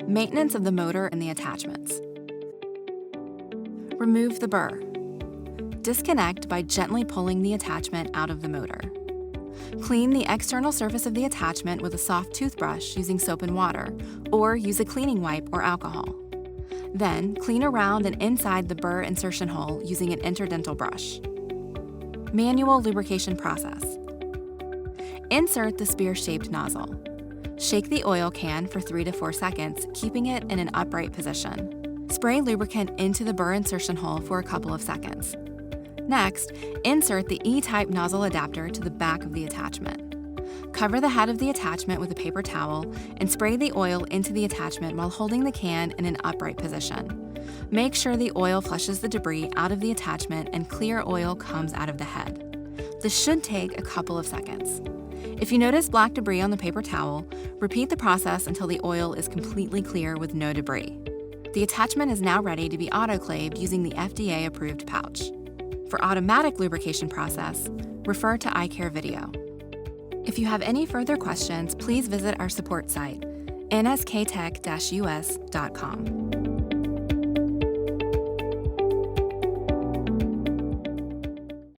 Maintenance of the motor and the attachments. Remove the burr. Disconnect by gently pulling the attachment out of the motor. Clean the external surface of the attachment with a soft toothbrush using soap and water, or use a cleaning wipe or alcohol. Then, clean around and inside the burr insertion hole using an interdental brush. Manual lubrication process. Insert the spear-shaped nozzle. Shake the oil can for 3 to 4 seconds, keeping it in an upright position. Spray lubricant into the burr insertion hole for a couple of seconds. Next, insert the E-type nozzle adapter to the back of the attachment. Cover the head of the attachment with a paper towel and spray the oil into the attachment while holding the can in an upright position. Make sure the oil flushes the debris out of the attachment and clear oil comes out of the head. This should take a couple of seconds. If you notice black debris on the paper towel, repeat the process until the oil is completely clear with no debris. The attachment is now ready to be autoclaved using the FDA-approved pouch. For automatic lubrication process, refer to iCare video. If you have any further questions, please visit our support site, nsktech-us.com.